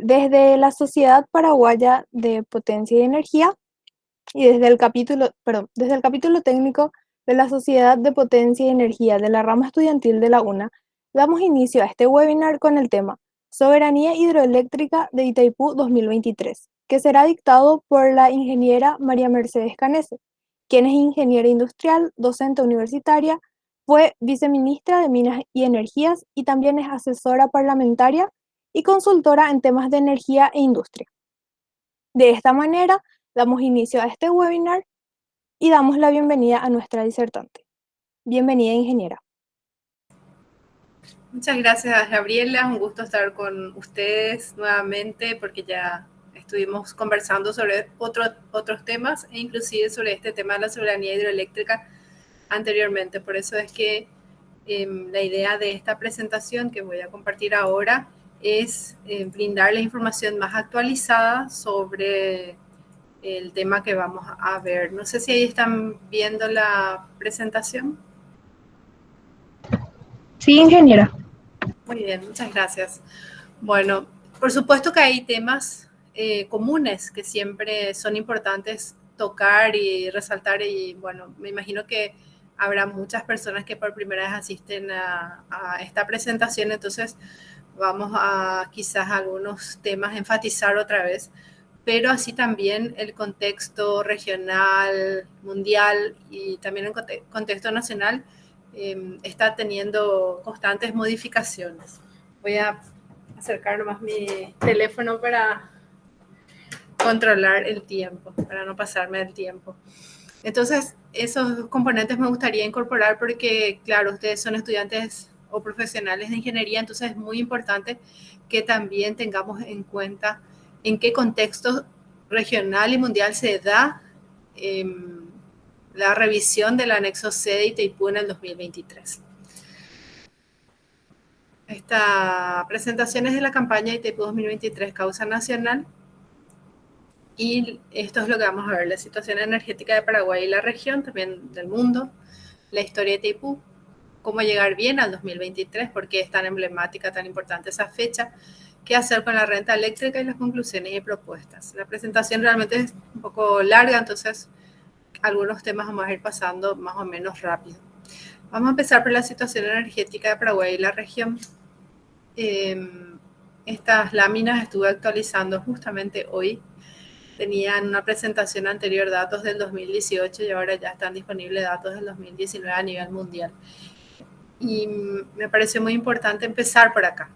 Desde la Sociedad Paraguaya de Potencia y Energía y desde el capítulo técnico de la Sociedad de Potencia y Energía de la rama estudiantil de la UNA, damos inicio a este webinar con el tema Soberanía Hidroeléctrica de Itaipú 2023, que será dictado por la ingeniera María Mercedes Canese, quien es ingeniera industrial, docente universitaria, fue viceministra de Minas y Energías y también es asesora parlamentaria y consultora en temas de energía e industria. De esta manera, damos inicio a este webinar y damos la bienvenida a nuestra disertante. Bienvenida, ingeniera. Muchas gracias, Gabriela. Un gusto estar con ustedes nuevamente porque ya estuvimos conversando sobre otros temas e inclusive sobre este tema de la soberanía hidroeléctrica anteriormente. Por eso es que la idea de esta presentación que voy a compartir ahora es brindarles información más actualizada sobre el tema que vamos a ver. No sé si ahí están viendo la presentación. Sí, ingeniera. Muy bien, muchas gracias. Bueno, por supuesto que hay temas comunes que siempre son importantes tocar y resaltar y bueno, me imagino que habrá muchas personas que por primera vez asisten a esta presentación, entonces vamos a quizás algunos temas enfatizar otra vez, pero así también el contexto regional, mundial y también el contexto nacional está teniendo constantes modificaciones. Voy a acercar nomás mi teléfono para controlar el tiempo, para no pasarme el tiempo. Entonces, esos componentes me gustaría incorporar porque, claro, ustedes son estudiantes o profesionales de ingeniería, entonces es muy importante que también tengamos en cuenta en qué contexto regional y mundial se da la revisión del anexo C de Itaipú en el 2023. Esta presentación es de la campaña Itaipú 2023 Causa Nacional y esto es lo que vamos a ver, la situación energética de Paraguay y la región, también del mundo, la historia de Itaipú, cómo llegar bien al 2023, por qué es tan emblemática, tan importante esa fecha, qué hacer con la renta eléctrica y las conclusiones y propuestas. La presentación realmente es un poco larga, entonces algunos temas vamos a ir pasando más o menos rápido. Vamos a empezar por la situación energética de Paraguay y la región. Estas láminas estuve actualizando justamente hoy. Tenían una presentación anterior datos del 2018 y ahora ya están disponibles datos del 2019 a nivel mundial. Y me pareció muy importante empezar por acá,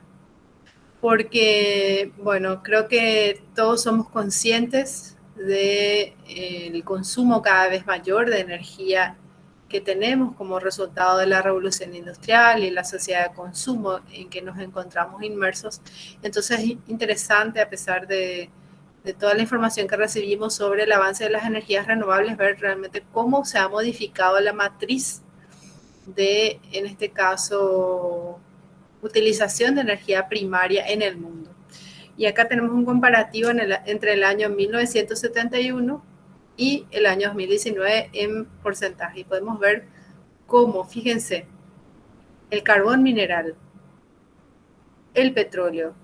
porque, bueno, creo que todos somos conscientes del consumo cada vez mayor de energía que tenemos como resultado de la revolución industrial y la sociedad de consumo en que nos encontramos inmersos. Entonces es interesante, a pesar de toda la información que recibimos sobre el avance de las energías renovables, ver realmente cómo se ha modificado la matriz de, en este caso, utilización de energía primaria en el mundo. Y acá tenemos un comparativo entre el año 1971 y el año 2019 en porcentaje. Y podemos ver cómo, fíjense, el carbón mineral, el petróleo,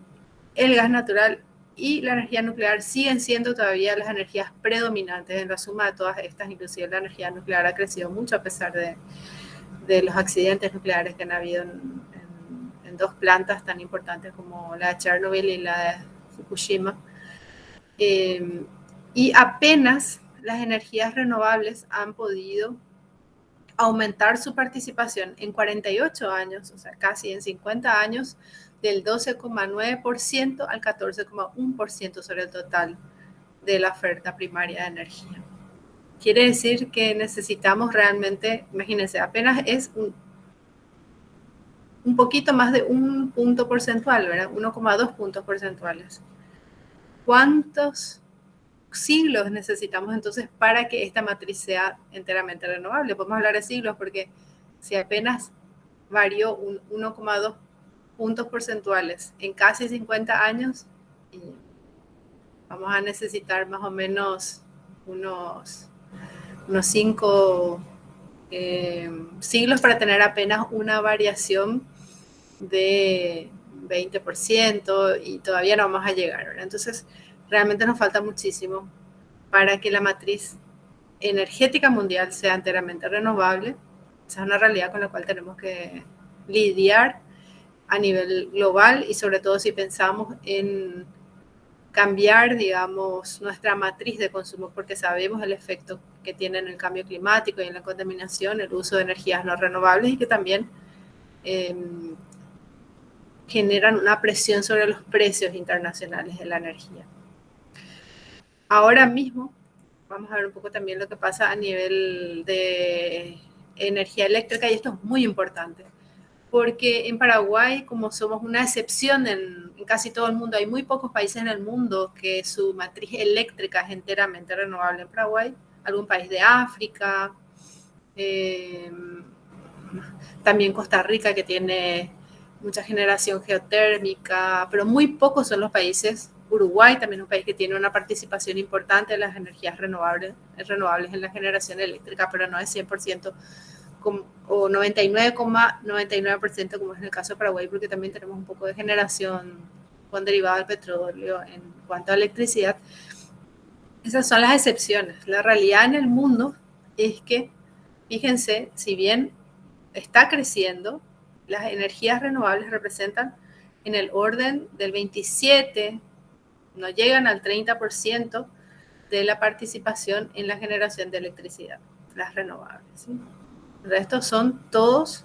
el gas natural y la energía nuclear siguen siendo todavía las energías predominantes en la suma de todas estas. Inclusive la energía nuclear ha crecido mucho a pesar de los accidentes nucleares que han habido en dos plantas tan importantes como la de Chernobyl y la de Fukushima. Y apenas las energías renovables han podido aumentar su participación en 48 años, o sea, casi en 50 años, del 12,9% al 14,1% sobre el total de la oferta primaria de energía. Quiere decir que necesitamos realmente, imagínense, apenas es un poquito más de un punto porcentual, ¿verdad? 1,2 puntos porcentuales. ¿Cuántos siglos necesitamos entonces para que esta matriz sea enteramente renovable? Podemos hablar de siglos porque si apenas varió un 1,2 puntos porcentuales en casi 50 años, vamos a necesitar más o menos unos 5 siglos para tener apenas una variación de 20% y todavía no vamos a llegar, ¿verdad? Entonces, realmente nos falta muchísimo para que la matriz energética mundial sea enteramente renovable. Esa es una realidad con la cual tenemos que lidiar a nivel global y sobre todo si pensamos en cambiar, digamos, nuestra matriz de consumo, porque sabemos el efecto que tiene en el cambio climático y en la contaminación, el uso de energías no renovables y que también generan una presión sobre los precios internacionales de la energía. Ahora mismo, vamos a ver un poco también lo que pasa a nivel de energía eléctrica y esto es muy importante porque en Paraguay, como somos una excepción en casi todo el mundo, hay muy pocos países en el mundo que su matriz eléctrica es enteramente renovable. En Paraguay, algún país de África, también Costa Rica que tiene mucha generación geotérmica, pero muy pocos son los países. Uruguay también es un país que tiene una participación importante de las energías renovables en la generación eléctrica, pero no es 100% o 99,99% como es en el caso de Paraguay, porque también tenemos un poco de generación con derivado del petróleo en cuanto a electricidad. Esas son las excepciones. La realidad en el mundo es que, fíjense, si bien está creciendo, las energías renovables representan en el orden del 27, no llegan al 30% de la participación en la generación de electricidad, las renovables. ¿Sí? El resto son todos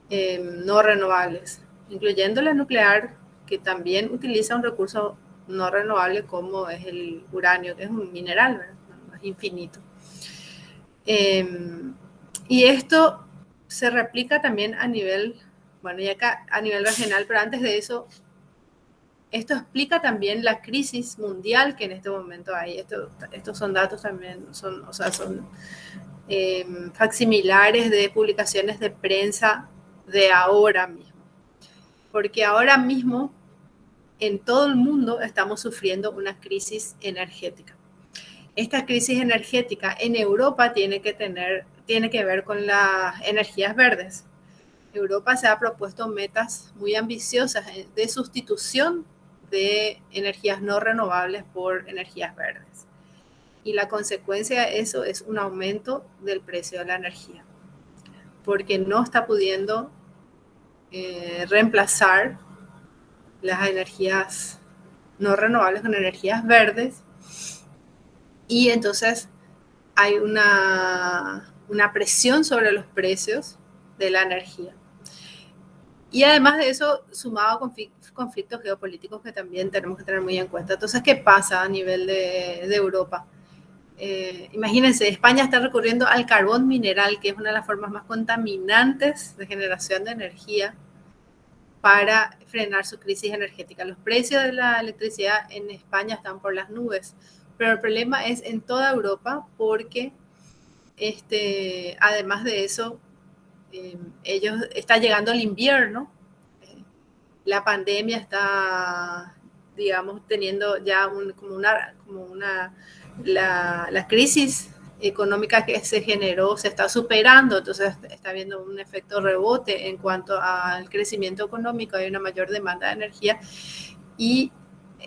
no renovables, incluyendo la nuclear, que también utiliza un recurso no renovable como es el uranio, que es un mineral, ¿verdad? No es infinito. Y esto se replica también a nivel, bueno, y acá a nivel regional, pero antes de eso, esto explica también la crisis mundial que en este momento hay. Estos son datos también, son facsimilares de publicaciones de prensa de ahora mismo. Porque ahora mismo en todo el mundo estamos sufriendo una crisis energética. Esta crisis energética en Europa tiene que ver con las energías verdes. Europa se ha propuesto metas muy ambiciosas de sustitución de energías no renovables por energías verdes. Y la consecuencia de eso es un aumento del precio de la energía, porque no está pudiendo reemplazar las energías no renovables con energías verdes y entonces hay una presión sobre los precios de la energía. Y además de eso, sumado a conflictos geopolíticos que también tenemos que tener muy en cuenta. Entonces, ¿qué pasa a nivel de Europa? Imagínense, España está recurriendo al carbón mineral, que es una de las formas más contaminantes de generación de energía para frenar su crisis energética. Los precios de la electricidad en España están por las nubes, pero el problema es en toda Europa porque además de eso, está llegando el invierno, la pandemia está, digamos, teniendo ya la crisis económica que se generó se está superando, entonces está habiendo un efecto rebote en cuanto al crecimiento económico, hay una mayor demanda de energía y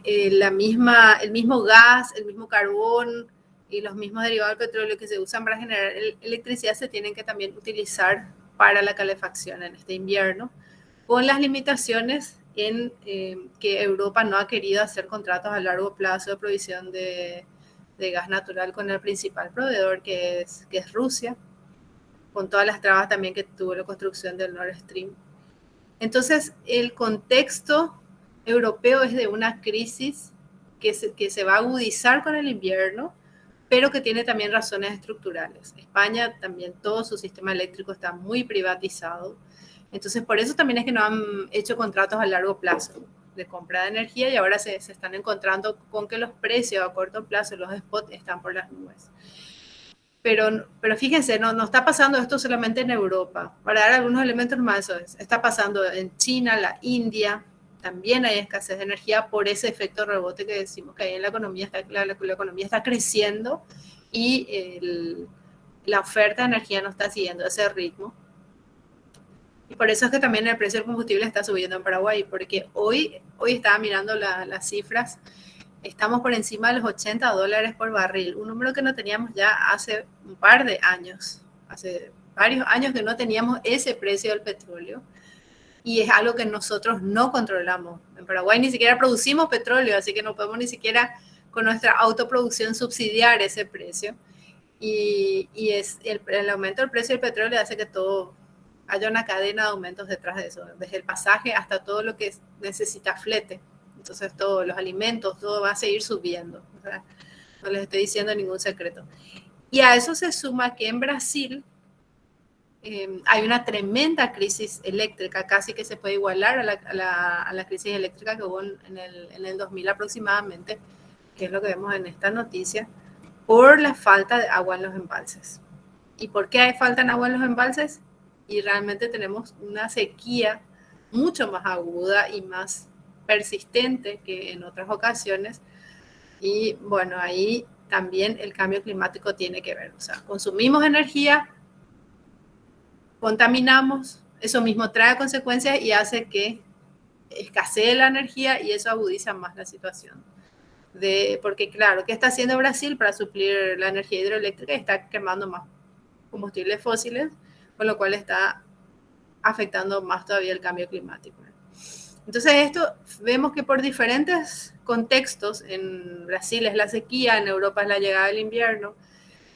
el mismo gas, el mismo carbón y los mismos derivados del petróleo que se usan para generar electricidad se tienen que también utilizar para la calefacción en este invierno, con las limitaciones en que Europa no ha querido hacer contratos a largo plazo de provisión de gas natural con el principal proveedor que es Rusia, con todas las trabas también que tuvo la construcción del Nord Stream. Entonces, el contexto europeo es de una crisis que se va a agudizar con el invierno, pero que tiene también razones estructurales. España también, todo su sistema eléctrico está muy privatizado. Entonces, por eso también es que no han hecho contratos a largo plazo de compra de energía y ahora se están encontrando con que los precios a corto plazo, los spots, están por las nubes. Pero fíjense, no está pasando esto solamente en Europa. Para dar algunos elementos más, está pasando en China, la India, también hay escasez de energía por ese efecto rebote que decimos que hay en la economía, la economía está creciendo y la oferta de energía no está siguiendo ese ritmo. Y por eso es que también el precio del combustible está subiendo en Paraguay, porque hoy estaba mirando las cifras, estamos por encima de los $80 por barril, un número que no teníamos ya hace un par de años, hace varios años que no teníamos ese precio del petróleo, y es algo que nosotros no controlamos. En Paraguay ni siquiera producimos petróleo, así que no podemos ni siquiera con nuestra autoproducción subsidiar ese precio. Y es el aumento del precio del petróleo hace que todo haya una cadena de aumentos detrás de eso, desde el pasaje hasta todo lo que necesita flete. Entonces, todos los alimentos, todo va a seguir subiendo. O sea, no les estoy diciendo ningún secreto. Y a eso se suma que en Brasil hay una tremenda crisis eléctrica, casi que se puede igualar a la crisis eléctrica que hubo en el 2000 aproximadamente, que es lo que vemos en esta noticia, por la falta de agua en los embalses. ¿Y por qué hay falta de agua en los embalses? Y realmente tenemos una sequía mucho más aguda y más persistente que en otras ocasiones. Y bueno, ahí también el cambio climático tiene que ver. O sea, consumimos energía, contaminamos, eso mismo trae consecuencias y hace que escasee la energía y eso agudiza más la situación. Porque claro, ¿qué está haciendo Brasil para suplir la energía hidroeléctrica? Está quemando más combustibles fósiles, con lo cual está afectando más todavía el cambio climático. Entonces esto vemos que por diferentes contextos, en Brasil es la sequía, en Europa es la llegada del invierno,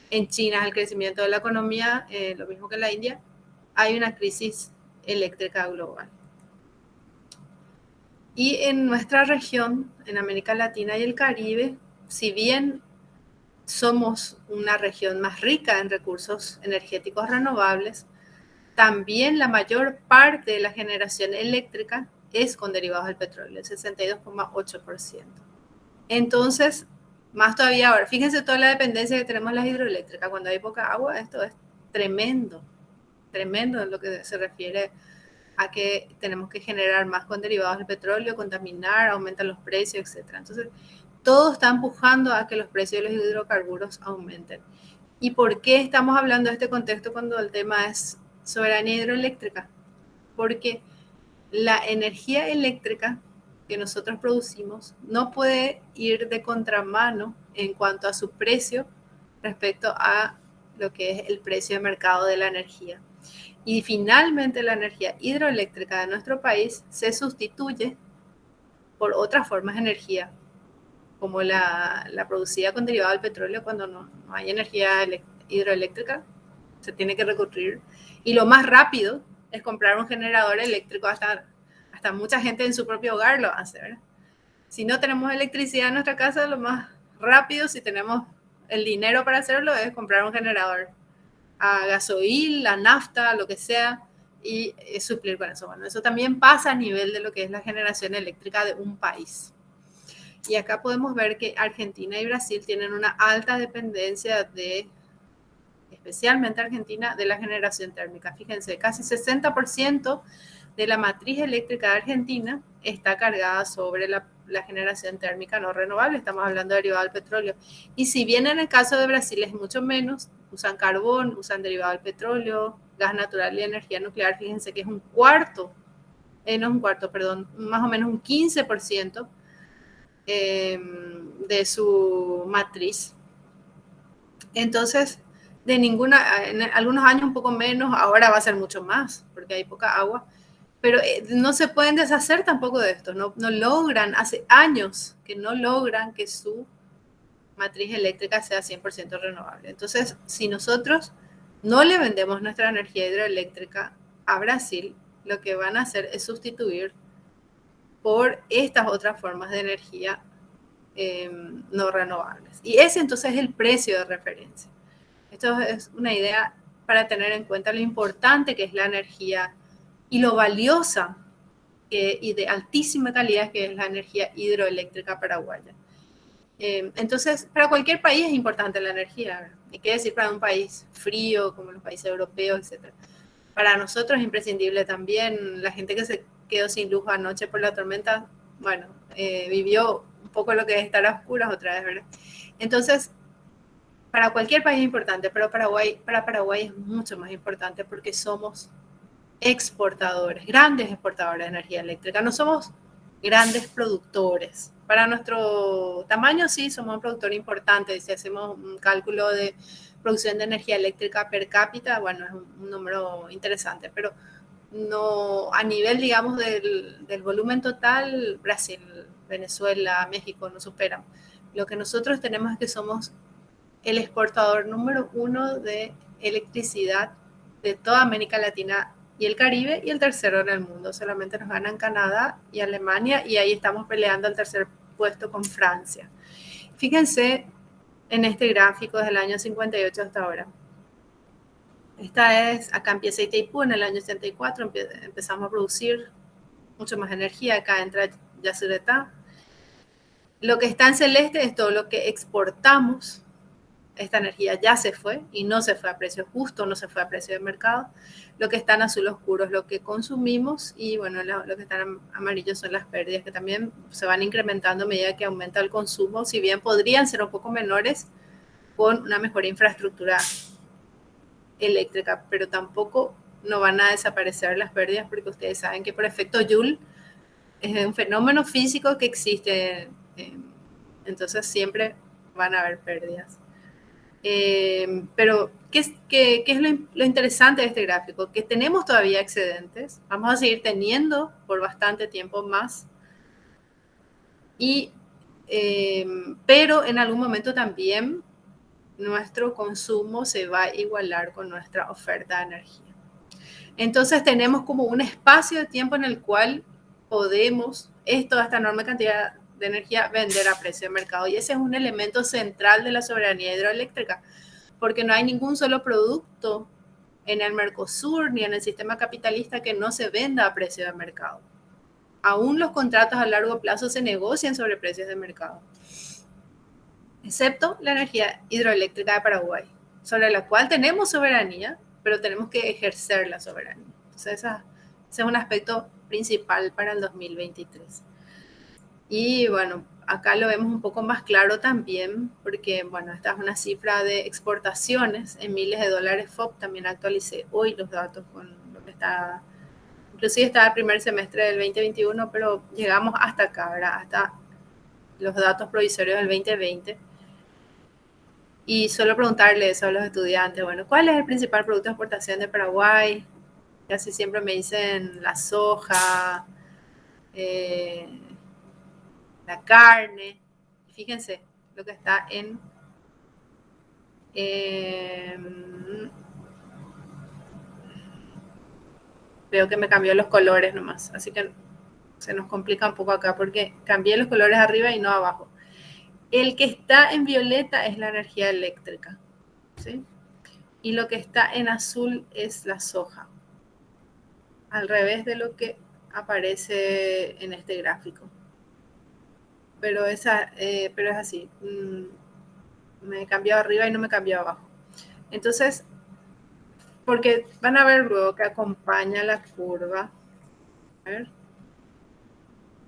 en China es el crecimiento de la economía, lo mismo que en la India, hay una crisis eléctrica global. Y en nuestra región, en América Latina y el Caribe, si bien somos una región más rica en recursos energéticos renovables, también la mayor parte de la generación eléctrica es con derivados del petróleo, el 62,8%. Entonces, más todavía ahora, fíjense toda la dependencia que tenemos en las hidroeléctricas. Cuando hay poca agua, esto es tremendo, tremendo en lo que se refiere a que tenemos que generar más con derivados del petróleo, contaminar, aumentan los precios, etc. Entonces, todo está empujando a que los precios de los hidrocarburos aumenten. ¿Y por qué estamos hablando de este contexto cuando el tema es soberanía hidroeléctrica? Porque la energía eléctrica que nosotros producimos no puede ir de contramano en cuanto a su precio respecto a lo que es el precio de mercado de la energía. Y finalmente la energía hidroeléctrica de nuestro país se sustituye por otras formas de energía, como la producida con derivado del petróleo cuando no hay energía hidroeléctrica, se tiene que recurrir. Y lo más rápido es comprar un generador eléctrico, hasta mucha gente en su propio hogar lo hace, ¿verdad? Si no tenemos electricidad en nuestra casa, lo más rápido, si tenemos el dinero para hacerlo, es comprar un generador a gasoil, a nafta, lo que sea, y suplir con eso. Bueno, eso también pasa a nivel de lo que es la generación eléctrica de un país. Y acá podemos ver que Argentina y Brasil tienen una alta dependencia de, especialmente Argentina, de la generación térmica. Fíjense, casi 60% de la matriz eléctrica de Argentina está cargada sobre la generación térmica no renovable. Estamos hablando de derivado del petróleo. Y si bien en el caso de Brasil es mucho menos, usan carbón, usan derivado del petróleo, gas natural y energía nuclear. Fíjense que es un cuarto, no es un cuarto, perdón, más o menos un 15% de su matriz. Entonces, en algunos años un poco menos, ahora va a ser mucho más, porque hay poca agua, pero no se pueden deshacer tampoco de esto, no logran, hace años que no logran que su matriz eléctrica sea 100% renovable. Entonces, si nosotros no le vendemos nuestra energía hidroeléctrica a Brasil, lo que van a hacer es sustituir por estas otras formas de energía no renovables. Y ese entonces es el precio de referencia. Esto es una idea para tener en cuenta lo importante que es la energía y lo valiosa y de altísima calidad que es la energía hidroeléctrica paraguaya. Entonces, para cualquier país es importante la energía. ¿Y qué decir para un país frío como los países europeos, etcétera? Para nosotros es imprescindible también. La gente que se quedó sin luz anoche por la tormenta, bueno, vivió un poco lo que es estar a oscuras otra vez, ¿verdad? Entonces, para cualquier país es importante, pero para Paraguay es mucho más importante porque somos exportadores, grandes exportadores de energía eléctrica. No somos grandes productores. Para nuestro tamaño sí somos un productor importante. Si hacemos un cálculo de producción de energía eléctrica per cápita, bueno, es un número interesante, pero no a nivel, digamos, del volumen total, Brasil, Venezuela, México no superan. Lo que nosotros tenemos es que somos el exportador número 1 de electricidad de toda América Latina y el Caribe, y el tercero en el mundo. Solamente nos ganan Canadá y Alemania, y ahí estamos peleando el tercer puesto con Francia. Fíjense en este gráfico desde el año 58 hasta ahora. Esta es, acá empieza Itaipú en el año 84, empezamos a producir mucho más energía, acá entra Yacyretá. Lo que está en celeste es todo lo que exportamos. Esta energía ya se fue y no se fue a precio justo, no se fue a precio de mercado. Lo que está en azul oscuro es lo que consumimos, y bueno, lo que está en amarillo son las pérdidas, que también se van incrementando a medida que aumenta el consumo, si bien podrían ser un poco menores con una mejor infraestructura eléctrica, pero tampoco no van a desaparecer las pérdidas, porque ustedes saben que por efecto Joule es un fenómeno físico que existe, entonces siempre van a haber pérdidas. Pero, ¿qué es lo interesante de este gráfico? Que tenemos todavía excedentes, vamos a seguir teniendo por bastante tiempo más, pero en algún momento también nuestro consumo se va a igualar con nuestra oferta de energía. Entonces tenemos como un espacio de tiempo en el cual podemos toda esta enorme cantidad de energía vender a precio de mercado, y ese es un elemento central de la soberanía hidroeléctrica, porque no hay ningún solo producto en el Mercosur ni en el sistema capitalista que no se venda a precio de mercado. Aún los contratos a largo plazo se negocian sobre precios de mercado, excepto la energía hidroeléctrica de Paraguay, sobre la cual tenemos soberanía, pero tenemos que ejercer la soberanía. Entonces, ese es un aspecto principal para el 2023. Y bueno, acá lo vemos un poco más claro también, porque bueno, esta es una cifra de exportaciones en miles de dólares FOB. También actualicé hoy los datos con lo que está, inclusive estaba el primer semestre del 2021, pero llegamos hasta acá, ¿verdad? Hasta los datos provisorios del 2020. Y suelo preguntarle eso a los estudiantes, bueno, ¿cuál es el principal producto de exportación de Paraguay? Casi siempre me dicen la soja, la carne. Fíjense lo que está en veo que me cambió los colores nomás, así que se nos complica un poco acá porque cambié los colores arriba y no abajo. El que está en violeta es la energía eléctrica, ¿sí? Y lo que está en azul es la soja, al revés de lo que aparece en este gráfico. Pero es así, me cambió arriba y no me cambió abajo. Entonces, porque van a ver luego que acompaña la curva, a ver,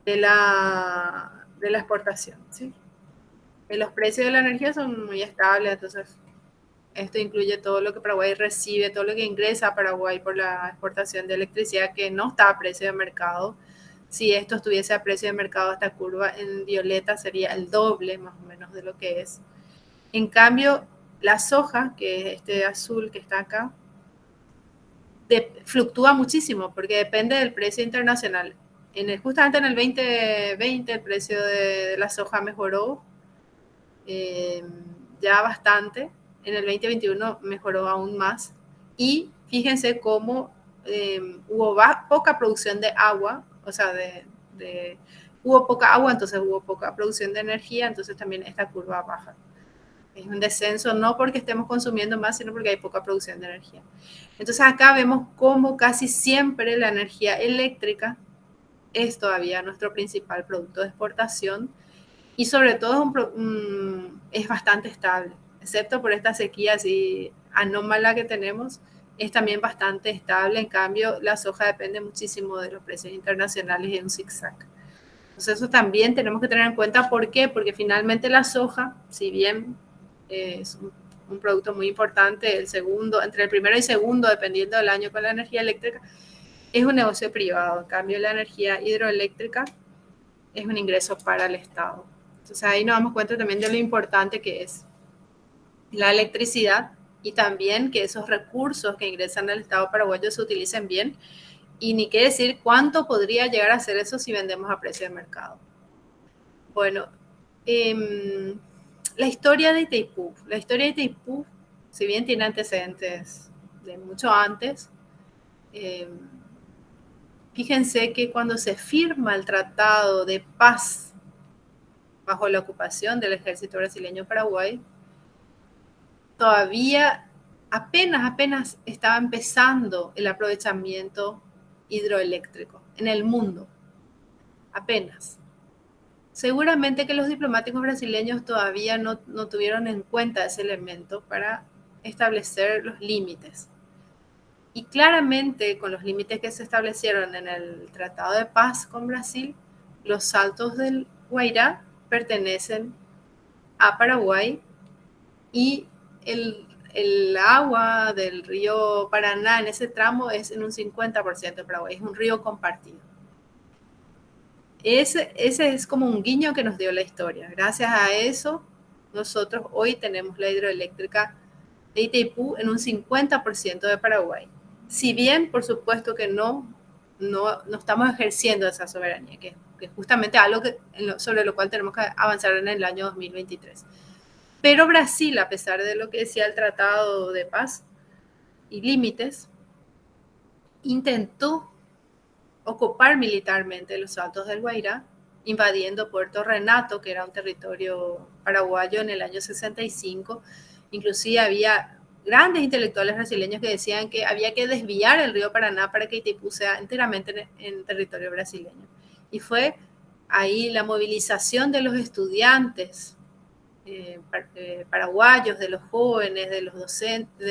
de la exportación, ¿sí? Los precios de la energía son muy estables, entonces esto incluye todo lo que Paraguay recibe, todo lo que ingresa a Paraguay por la exportación de electricidad, que no está a precio de mercado. Si esto estuviese a precio de mercado, esta curva en violeta sería el doble más o menos de lo que es. En cambio, la soja, que es este azul que está acá, fluctúa muchísimo porque depende del precio internacional. Justamente en el 2020 el precio de la soja mejoró ya bastante. En el 2021 mejoró aún más. Y fíjense cómo hubo poca producción de agua, o sea, hubo poca agua, entonces hubo poca producción de energía, entonces también esta curva baja. Es un descenso no porque estemos consumiendo más, sino porque hay poca producción de energía. Entonces acá vemos cómo casi siempre la energía eléctrica es todavía nuestro principal producto de exportación, y sobre todo es bastante estable, excepto por esta sequía así anómala que tenemos, es también bastante estable. En cambio, la soja depende muchísimo de los precios internacionales y en un zigzag. Entonces eso también tenemos que tener en cuenta. ¿Por qué? Porque finalmente la soja, si bien es un producto muy importante, entre el primero y segundo, dependiendo del año con la energía eléctrica, es un negocio privado. En cambio, la energía hidroeléctrica es un ingreso para el Estado. Entonces ahí nos damos cuenta también de lo importante que es la electricidad y también que esos recursos que ingresan al Estado paraguayo se utilicen bien. Y ni qué decir cuánto podría llegar a ser eso si vendemos a precio de mercado. Bueno, la historia de Itaipú. La historia de Itaipú, si bien tiene antecedentes de mucho antes, fíjense que cuando se firma el Tratado de Paz bajo la ocupación del ejército brasileño Paraguay, todavía apenas estaba empezando el aprovechamiento hidroeléctrico en el mundo. Apenas. Seguramente que los diplomáticos brasileños todavía no tuvieron en cuenta ese elemento para establecer los límites. Y claramente con los límites que se establecieron en el Tratado de Paz con Brasil, los saltos del Guairá pertenecen a Paraguay y el agua del río Paraná en ese tramo es en un 50% de Paraguay, es un río compartido. Ese es como un guiño que nos dio la historia. Gracias a eso, nosotros hoy tenemos la hidroeléctrica de Itaipú en un 50% de Paraguay. Si bien, por supuesto que no estamos ejerciendo esa soberanía, que es justamente algo sobre lo cual tenemos que avanzar en el año 2023. Pero Brasil, a pesar de lo que decía el Tratado de Paz y límites, intentó ocupar militarmente los Altos del Guairá, invadiendo Puerto Renato, que era un territorio paraguayo en el año 65. Inclusive había grandes intelectuales brasileños que decían que había que desviar el río Paraná para que Itaipú sea enteramente en territorio brasileño. Y fue ahí la movilización de los estudiantes paraguayos, de los jóvenes, de los docentes,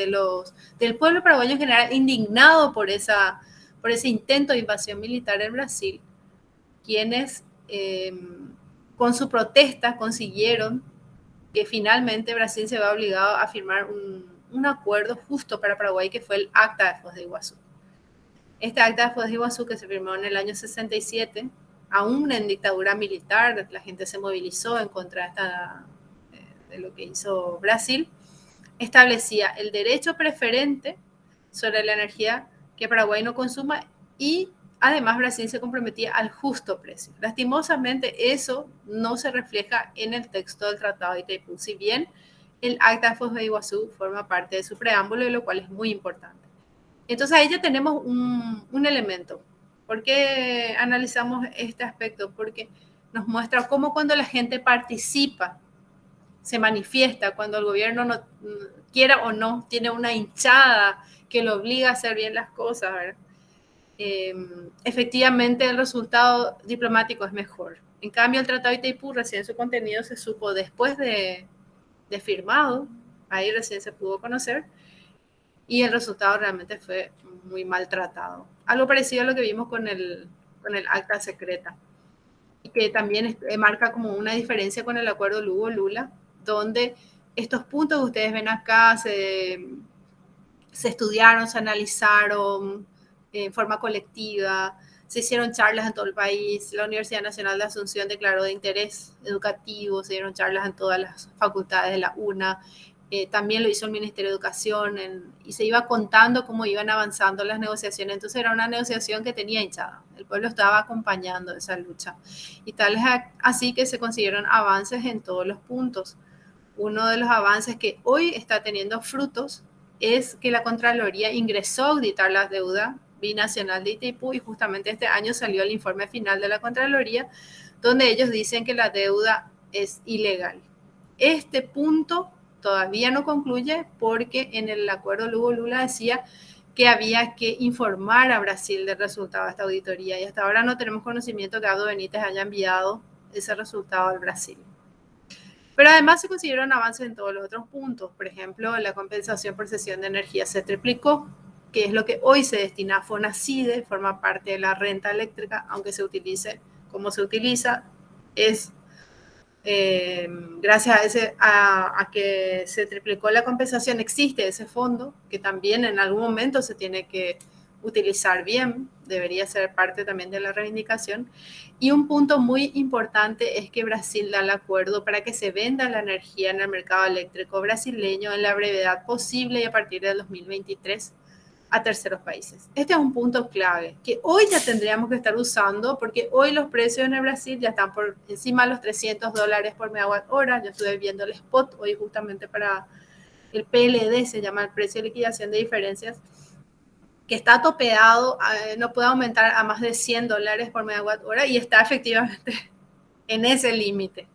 del pueblo paraguayo en general, indignado por ese intento de invasión militar en Brasil, quienes con su protesta consiguieron que finalmente Brasil se vea obligado a firmar un acuerdo justo para Paraguay, que fue el Acta de Foz de Iguazú. Este Acta de Foz de Iguazú, que se firmó en el año 67, aún en dictadura militar, la gente se movilizó en contra de lo que hizo Brasil, establecía el derecho preferente sobre la energía que Paraguay no consuma y además Brasil se comprometía al justo precio. Lastimosamente eso no se refleja en el texto del Tratado de Itaipú, si bien el Acta de Foz de Iguazú forma parte de su preámbulo, lo cual es muy importante. Entonces ahí ya tenemos un elemento. ¿Por qué analizamos este aspecto? Porque nos muestra cómo cuando la gente participa, se manifiesta, cuando el gobierno no quiera o no, tiene una hinchada que lo obliga a hacer bien las cosas, ¿verdad? Efectivamente el resultado diplomático es mejor. En cambio, el Tratado de Itaipú recién su contenido se supo después de firmado, ahí recién se pudo conocer, y el resultado realmente fue muy maltratado. Algo parecido a lo que vimos con el acta secreta, y que también marca como una diferencia con el acuerdo Lugo-Lula, donde estos puntos que ustedes ven acá se estudiaron, se analizaron en forma colectiva, se hicieron charlas en todo el país, la Universidad Nacional de Asunción declaró de interés educativo, se dieron charlas en todas las facultades de la UNA, también lo hizo el Ministerio de Educación y se iba contando cómo iban avanzando las negociaciones. Entonces era una negociación que tenía hinchada, el pueblo estaba acompañando esa lucha y tal es así que se consiguieron avances en todos los puntos. Uno de los avances que hoy está teniendo frutos es que la Contraloría ingresó a auditar la deuda binacional de Itaipú y justamente este año salió el informe final de la Contraloría donde ellos dicen que la deuda es ilegal. Este punto todavía no concluye porque en el acuerdo Lugo-Lula decía que había que informar a Brasil del resultado de esta auditoría y hasta ahora no tenemos conocimiento que Abdo Benítez haya enviado ese resultado al Brasil. Pero además se consiguieron avances en todos los otros puntos. Por ejemplo, la compensación por cesión de energía se triplicó, que es lo que hoy se destina a Fonacide, forma parte de la renta eléctrica, aunque se utilice como se utiliza, es gracias a que se triplicó la compensación, existe ese fondo que también en algún momento se tiene que utilizar bien, debería ser parte también de la reivindicación. Y un punto muy importante es que Brasil da el acuerdo para que se venda la energía en el mercado eléctrico brasileño en la brevedad posible y a partir del 2023 a terceros países. Este es un punto clave que hoy ya tendríamos que estar usando porque hoy los precios en el Brasil ya están por encima de los $300 por megawatt hora. Yo estuve viendo el spot hoy justamente para el PLD, se llama el precio de liquidación de diferencias, que está topeado, no puede aumentar a más de $100 por megawatt hora y está efectivamente en ese límite.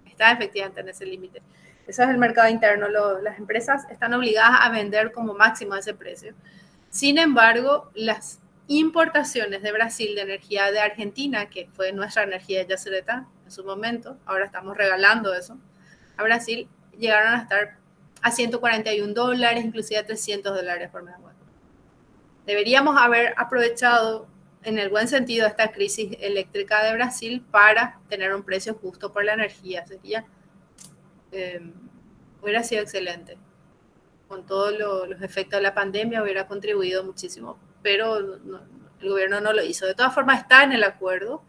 Está efectivamente en ese límite. Eso es el mercado interno. Las empresas están obligadas a vender como máximo a ese precio. Sin embargo, las importaciones de Brasil de energía de Argentina, que fue nuestra energía de Yacyretá en su momento, ahora estamos regalando eso a Brasil, llegaron a estar a $141, inclusive a $300 por megawatt. Deberíamos haber aprovechado en el buen sentido esta crisis eléctrica de Brasil para tener un precio justo por la energía. Hubiera sido excelente. Con todos los efectos de la pandemia hubiera contribuido muchísimo, pero no, el gobierno no lo hizo. De todas formas está en el acuerdo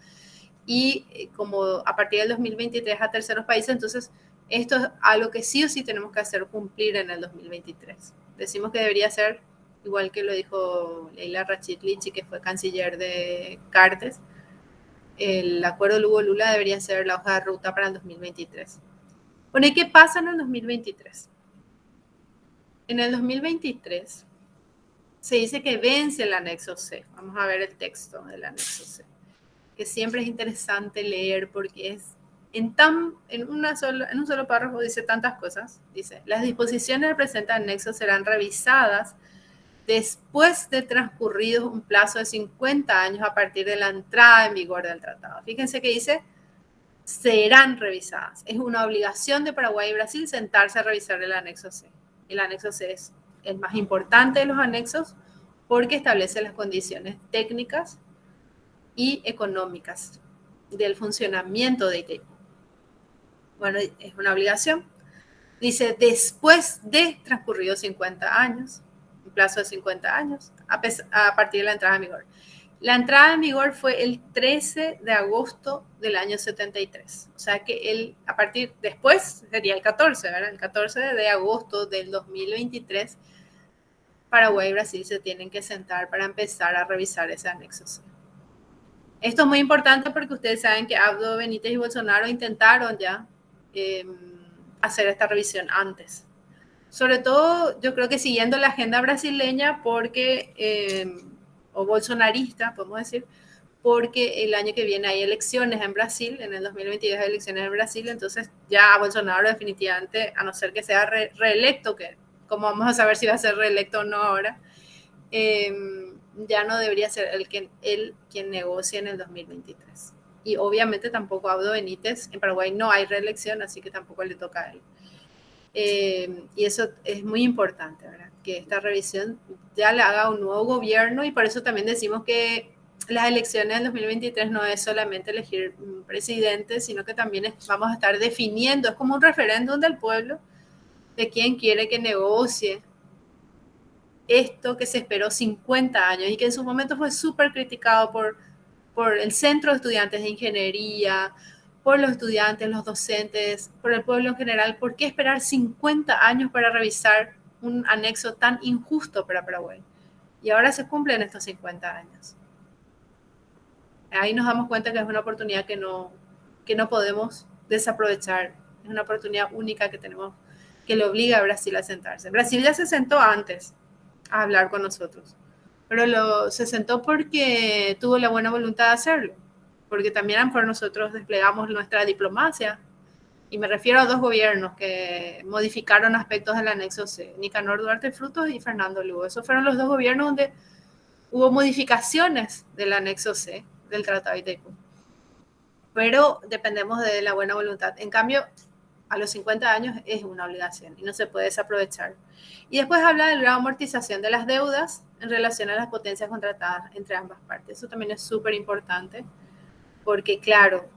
y como a partir del 2023 a terceros países, entonces esto es algo que sí o sí tenemos que hacer cumplir en el 2023. Decimos que debería ser, igual que lo dijo Leila Rachid-Lichi, que fue canciller de Cartes, el acuerdo Lugo-Lula debería ser la hoja de ruta para el 2023. Bueno, ¿y qué pasa en el 2023? En el 2023 se dice que vence el anexo C. Vamos a ver el texto del anexo C, que siempre es interesante leer porque es en un solo párrafo dice tantas cosas. Dice, las disposiciones del presente anexo serán revisadas después de transcurrido un plazo de 50 años a partir de la entrada en vigor del tratado. Fíjense que dice, serán revisadas. Es una obligación de Paraguay y Brasil sentarse a revisar el anexo C. El anexo C es el más importante de los anexos porque establece las condiciones técnicas y económicas del funcionamiento de Itaipu. Bueno, es una obligación. Dice, después de transcurridos 50 años, un plazo de 50 años, a partir de la entrada en vigor. La entrada en vigor fue el 13 de agosto del año 73. O sea que después sería el 14, ¿verdad? El 14 de agosto del 2023, Paraguay y Brasil se tienen que sentar para empezar a revisar ese anexo C. Esto es muy importante porque ustedes saben que Abdo Benítez y Bolsonaro intentaron ya hacer esta revisión antes. Sobre todo, yo creo que siguiendo la agenda brasileña o bolsonarista, podemos decir, porque el año que viene hay elecciones en Brasil, en el 2022 hay elecciones en Brasil, entonces ya Bolsonaro definitivamente, a no ser que sea reelecto, que como vamos a saber si va a ser reelecto o no ahora, ya no debería ser él quien negocie en el 2023. Y obviamente tampoco Abdo Benítez, en Paraguay no hay reelección, así que tampoco le toca a él. Y eso es muy importante, ¿verdad? Que esta revisión ya la haga un nuevo gobierno y por eso también decimos que las elecciones del 2023 no es solamente elegir un presidente, sino que también vamos a estar definiendo, es como un referéndum del pueblo de quién quiere que negocie esto que se esperó 50 años y que en su momento fue súper criticado por el Centro de Estudiantes de Ingeniería, por los estudiantes, los docentes, por el pueblo en general. ¿Por qué esperar 50 años para revisar un anexo tan injusto para Paraguay? Y ahora se cumplen estos 50 años. Ahí nos damos cuenta que es una oportunidad que no podemos desaprovechar. Es una oportunidad única que tenemos, que le obliga a Brasil a sentarse. Brasil ya se sentó antes a hablar con nosotros, pero se sentó porque tuvo la buena voluntad de hacerlo, porque también por nosotros desplegamos nuestra diplomacia, y me refiero a dos gobiernos que modificaron aspectos del anexo C, Nicanor Duarte Frutos y Fernando Lugo. Esos fueron los dos gobiernos donde hubo modificaciones del anexo C del Tratado de Itaipu, pero dependemos de la buena voluntad. En cambio, a los 50 años es una obligación y no se puede desaprovechar. Y después habla de la amortización de las deudas en relación a las potencias contratadas entre ambas partes. Eso también es súper importante porque, claro,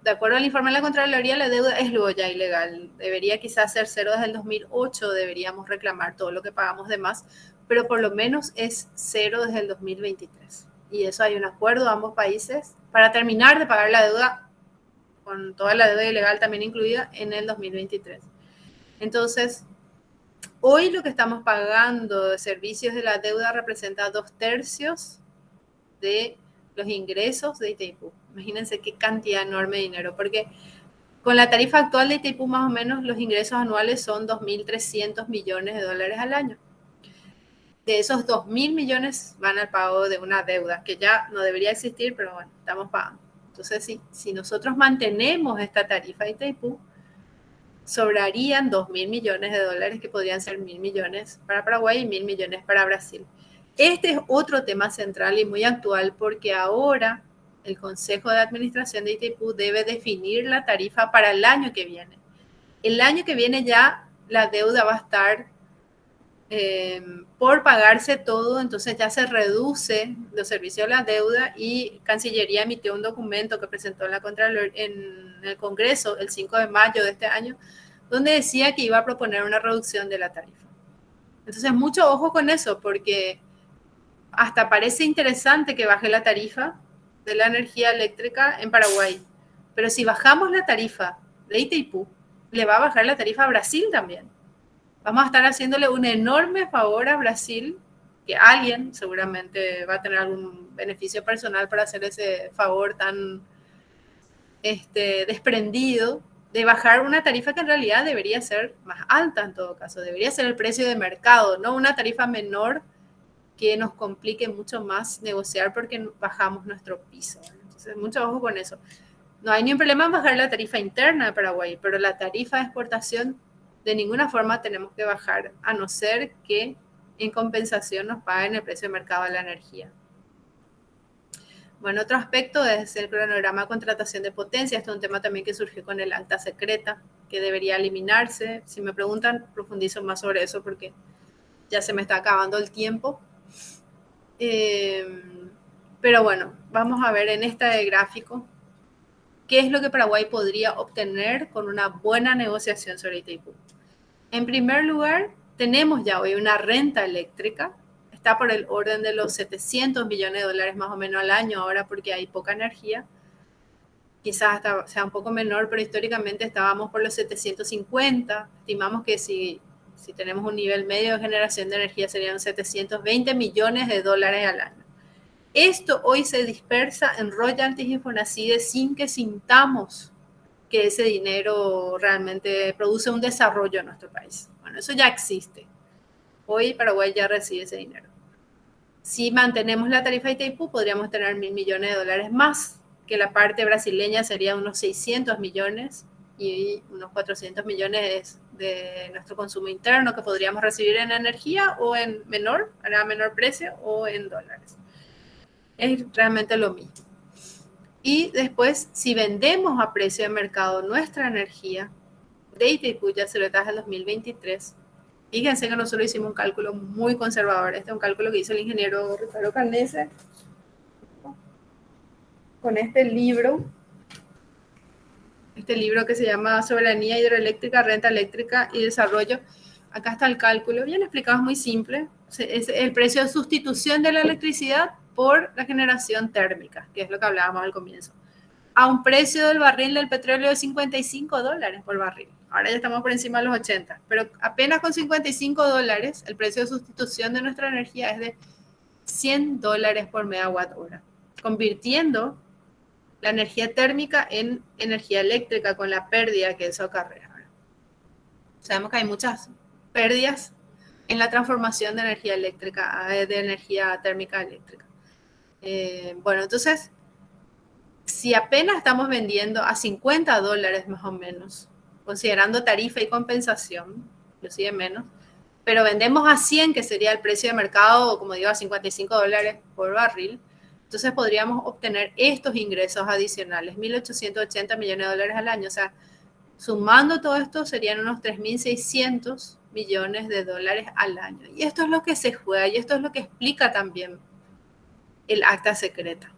de acuerdo al informe de la Contraloría, la deuda es luego ya ilegal. Debería quizás ser cero desde el 2008, deberíamos reclamar todo lo que pagamos de más, pero por lo menos es cero desde el 2023. Y eso hay un acuerdo de ambos países para terminar de pagar la deuda, con toda la deuda ilegal también incluida, en el 2023. Entonces, hoy lo que estamos pagando de servicios de la deuda representa 2/3 de los ingresos de Itaipú. Imagínense qué cantidad enorme de dinero, porque con la tarifa actual de Itaipú más o menos los ingresos anuales son 2.300 millones de dólares al año. De esos 2.000 millones van al pago de una deuda que ya no debería existir, pero bueno, estamos pagando. Entonces, si nosotros mantenemos esta tarifa de Itaipú, sobrarían 2.000 millones de dólares, que podrían ser 1.000 millones para Paraguay y 1.000 millones para Brasil. Este es otro tema central y muy actual, porque ahora el Consejo de Administración de Itaipú debe definir la tarifa para el año que viene. El año que viene ya la deuda va a estar por pagarse todo, entonces ya se reduce los servicios de la deuda, y Cancillería emitió un documento que presentó en el Congreso el 5 de mayo de este año, donde decía que iba a proponer una reducción de la tarifa. Entonces, mucho ojo con eso, porque hasta parece interesante que baje la tarifa de la energía eléctrica en Paraguay, pero si bajamos la tarifa de Itaipú, le va a bajar la tarifa a Brasil también. Vamos a estar haciéndole un enorme favor a Brasil, que alguien seguramente va a tener algún beneficio personal para hacer ese favor tan desprendido de bajar una tarifa que en realidad debería ser más alta en todo caso, debería ser el precio de mercado, no una tarifa menor que nos complique mucho más negociar porque bajamos nuestro piso. Entonces, mucho ojo con eso. No hay ni un problema en bajar la tarifa interna de Paraguay, pero la tarifa de exportación de ninguna forma tenemos que bajar, a no ser que en compensación nos paguen el precio de mercado de la energía. Bueno, otro aspecto es el cronograma de contratación de potencia. Este es un tema también que surgió con el acta secreta, que debería eliminarse. Si me preguntan, profundizo más sobre eso porque ya se me está acabando el tiempo. Pero bueno, vamos a ver en este gráfico qué es lo que Paraguay podría obtener con una buena negociación sobre Itaipú. En primer lugar, tenemos ya hoy una renta eléctrica, está por el orden de los 700 millones de dólares más o menos al año ahora, porque hay poca energía. Quizás hasta sea un poco menor, pero históricamente estábamos por los 750. Estimamos que si tenemos un nivel medio de generación de energía serían 720 millones de dólares al año. Esto hoy se dispersa en royalties y Fonacide sin que sintamos que ese dinero realmente produce un desarrollo en nuestro país. Bueno, eso ya existe. Hoy Paraguay ya recibe ese dinero. Si mantenemos la tarifa de Itaipú, podríamos tener 1.000 millones de dólares más, que la parte brasileña sería unos 600 millones y unos 400 millones de nuestro consumo interno que podríamos recibir en energía o en a menor precio o en dólares. Es realmente lo mismo. Y después, si vendemos a precio de mercado nuestra energía de Itaipú, ya se lo traje en 2023, fíjense que nosotros hicimos un cálculo muy conservador. Este es un cálculo que hizo el ingeniero Ricardo Carnese con este libro que se llama Soberanía Hidroeléctrica, Renta Eléctrica y Desarrollo. Acá está el cálculo, bien explicado, es muy simple. Es el precio de sustitución de la electricidad por la generación térmica, que es lo que hablábamos al comienzo, a un precio del barril del petróleo de $55 por barril. Ahora ya estamos por encima de los 80, pero apenas con $55, el precio de sustitución de nuestra energía es de $100 por megawatt hora, convirtiendo la energía térmica en energía eléctrica con la pérdida que eso acarrea. Sabemos que hay muchas pérdidas en la transformación de energía eléctrica, de energía térmica eléctrica. Bueno, entonces, si apenas estamos vendiendo a $50 más o menos, considerando tarifa y compensación, inclusive menos, pero vendemos a 100, que sería el precio de mercado, como digo, a $55 por barril, entonces podríamos obtener estos ingresos adicionales, 1.880 millones de dólares al año. O sea, sumando todo esto serían unos 3.600 millones de dólares al año. Y esto es lo que se juega y esto es lo que explica también el acta secreta.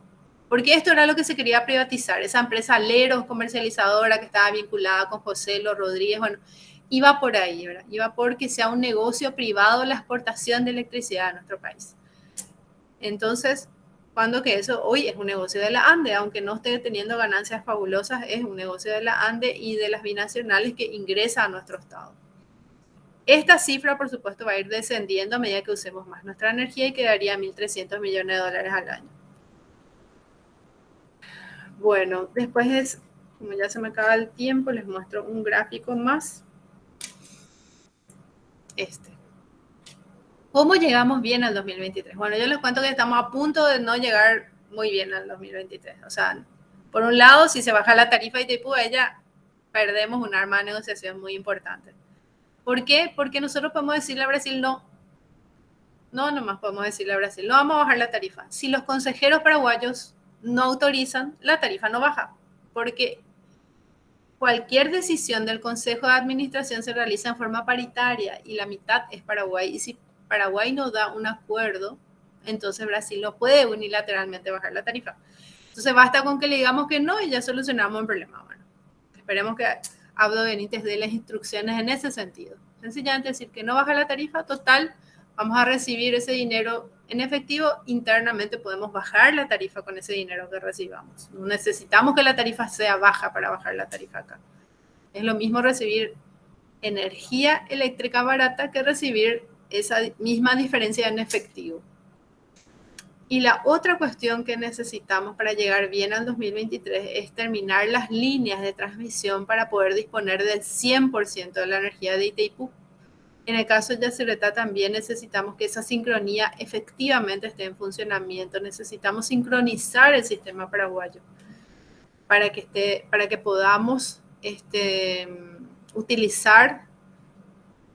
Porque esto era lo que se quería privatizar, esa empresa Leros comercializadora que estaba vinculada con José Lo Rodríguez. Bueno, iba por ahí, ¿verdad? Iba por que sea un negocio privado la exportación de electricidad a nuestro país. Entonces, cuando que eso hoy es un negocio de la ANDE, aunque no esté teniendo ganancias fabulosas, es un negocio de la ANDE y de las binacionales que ingresa a nuestro estado. Esta cifra, por supuesto, va a ir descendiendo a medida que usemos más nuestra energía y quedaría 1.300 millones de dólares al año. Bueno, después es, como ya se me acaba el tiempo, les muestro un gráfico más. ¿Cómo llegamos bien al 2023? Bueno, yo les cuento que estamos a punto de no llegar muy bien al 2023. O sea, por un lado, si se baja la tarifa de Itaipú, perdemos un arma de negociación muy importante. ¿Por qué? Porque nosotros podemos decirle a Brasil no. No, nomás podemos decirle a Brasil, no vamos a bajar la tarifa. Si los consejeros paraguayos no autorizan, la tarifa no baja. Porque cualquier decisión del Consejo de Administración se realiza en forma paritaria y la mitad es Paraguay. Y si Paraguay no da un acuerdo, entonces Brasil no puede unilateralmente bajar la tarifa. Entonces basta con que le digamos que no y ya solucionamos el problema. Bueno, esperemos que Abdo Benítez dé las instrucciones en ese sentido. Sencillamente decir que no baja la tarifa, total, vamos a recibir ese dinero en efectivo, internamente podemos bajar la tarifa con ese dinero que recibamos. No necesitamos que la tarifa sea baja para bajar la tarifa acá. Es lo mismo recibir energía eléctrica barata que recibir esa misma diferencia en efectivo. Y la otra cuestión que necesitamos para llegar bien al 2023 es terminar las líneas de transmisión para poder disponer del 100% de la energía de Itaipú. En el caso de Yacyretá también necesitamos que esa sincronía efectivamente esté en funcionamiento. Necesitamos sincronizar el sistema paraguayo para que podamos utilizar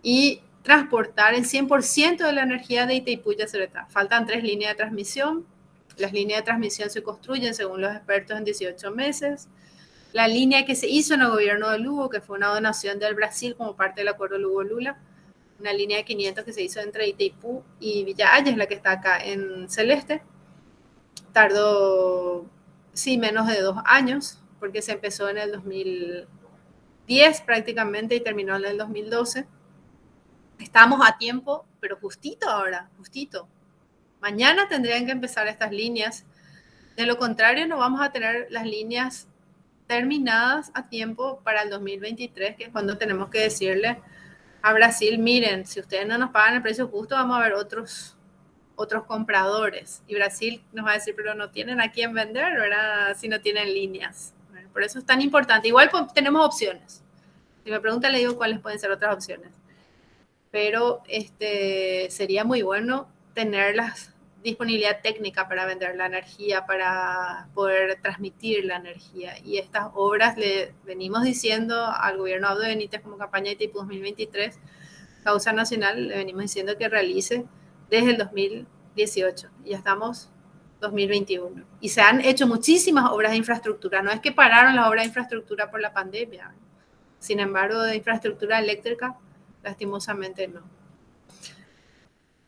y transportar el 100% de la energía de Itaipú y Yacyretá. Faltan 3 líneas de transmisión. Las líneas de transmisión se construyen, según los expertos, en 18 meses. La línea que se hizo en el gobierno de Lugo, que fue una donación del Brasil como parte del acuerdo Lugo-Lula, una línea de 500 que se hizo entre Itaipú y Villa Ayes, la que está acá en celeste. Tardó, sí, menos de 2 años, porque se empezó en el 2010 prácticamente y terminó en el 2012. Estamos a tiempo, pero justito ahora, justito. Mañana tendrían que empezar estas líneas. De lo contrario, no vamos a tener las líneas terminadas a tiempo para el 2023, que es cuando tenemos que decirle a Brasil, miren, si ustedes no nos pagan el precio justo, vamos a ver otros compradores. Y Brasil nos va a decir, pero no tienen a quién vender, ¿verdad? Si no tienen líneas. Por eso es tan importante. Igual tenemos opciones. Si me preguntan, le digo cuáles pueden ser otras opciones. Pero sería muy bueno tener la disponibilidad técnica para vender la energía, para poder transmitir la energía. Y estas obras le venimos diciendo al gobierno de Abdo Benítez como campaña de Itaipú 2023, causa nacional, le venimos diciendo que realice desde el 2018. Y ya estamos 2021. Y se han hecho muchísimas obras de infraestructura. No es que pararon las obras de infraestructura por la pandemia. Sin embargo, de infraestructura eléctrica, lastimosamente no.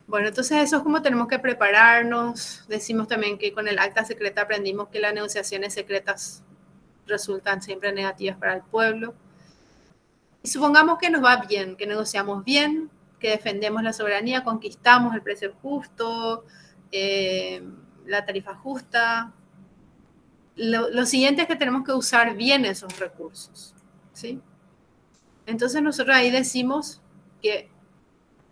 Bueno, entonces eso es como tenemos que prepararnos. Decimos también que con el acta secreta aprendimos que las negociaciones secretas resultan siempre negativas para el pueblo. Y supongamos que nos va bien, que negociamos bien, que defendemos la soberanía, conquistamos el precio justo, la tarifa justa. Lo siguiente es que tenemos que usar bien esos recursos, ¿sí? Entonces nosotros ahí decimos que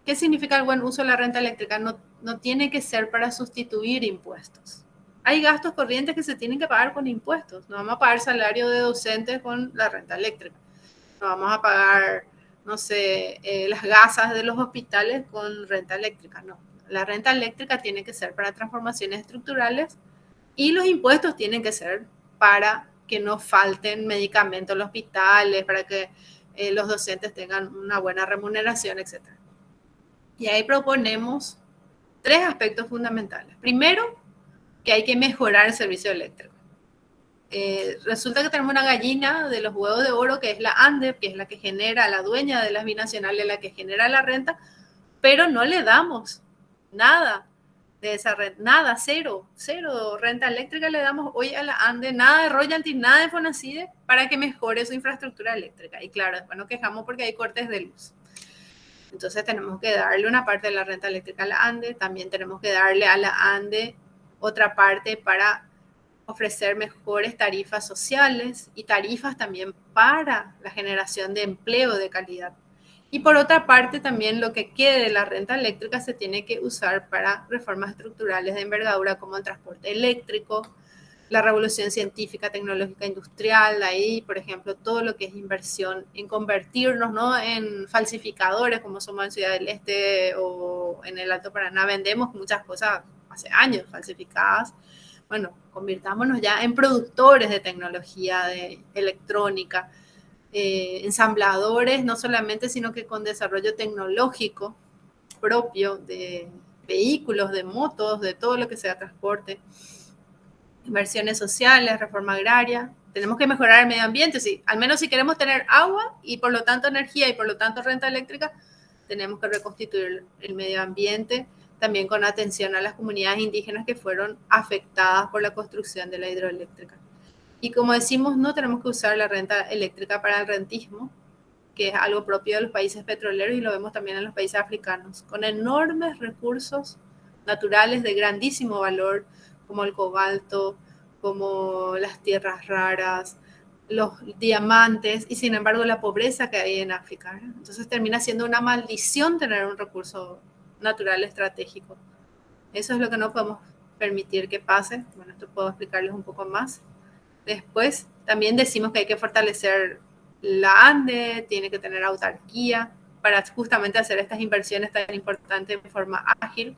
¿qué significa el buen uso de la renta eléctrica? No tiene que ser para sustituir impuestos. Hay gastos corrientes que se tienen que pagar con impuestos. No vamos a pagar salario de docentes con la renta eléctrica. No vamos a pagar, no sé, las gasas de los hospitales con renta eléctrica. No. La renta eléctrica tiene que ser para transformaciones estructurales y los impuestos tienen que ser para que no falten medicamentos en los hospitales, para que los docentes tengan una buena remuneración, etc. Y ahí proponemos 3 aspectos fundamentales. Primero, que hay que mejorar el servicio eléctrico. Resulta que tenemos una gallina de los huevos de oro, que es la ANDE, que es la que genera, la dueña de las binacionales, la que genera la renta, pero no le damos nada. de esa red. Nada, cero renta eléctrica le damos hoy a la ANDE, nada de royalty, nada de FONACIDE para que mejore su infraestructura eléctrica. Y claro, después nos quejamos porque hay cortes de luz. Entonces tenemos que darle una parte de la renta eléctrica a la ANDE, también tenemos que darle a la ANDE otra parte para ofrecer mejores tarifas sociales y tarifas también para la generación de empleo de calidad. Y por otra parte, también lo que quede de la renta eléctrica se tiene que usar para reformas estructurales de envergadura como el transporte eléctrico, la revolución científica, tecnológica, industrial, ahí, por ejemplo, todo lo que es inversión en convertirnos, ¿no?, en falsificadores, como somos en Ciudad del Este o en el Alto Paraná, vendemos muchas cosas hace años falsificadas. Bueno, convirtámonos ya en productores de tecnología, de electrónica, ensambladores, no solamente, sino que con desarrollo tecnológico propio de vehículos, de motos, de todo lo que sea transporte. Inversiones sociales, reforma agraria. Tenemos que mejorar el medio ambiente, sí. Al menos si queremos tener agua y por lo tanto energía y por lo tanto renta eléctrica, tenemos que reconstituir el medio ambiente, también con atención a las comunidades indígenas que fueron afectadas por la construcción de la hidroeléctrica. Y como decimos, no tenemos que usar la renta eléctrica para el rentismo, que es algo propio de los países petroleros y lo vemos también en los países africanos, con enormes recursos naturales de grandísimo valor, como el cobalto, como las tierras raras, los diamantes, y sin embargo la pobreza que hay en África. Entonces termina siendo una maldición tener un recurso natural estratégico. Eso es lo que no podemos permitir que pase. Bueno, esto puedo explicarles un poco más. Después, también decimos que hay que fortalecer la ANDE, tiene que tener autarquía para justamente hacer estas inversiones tan importantes de forma ágil.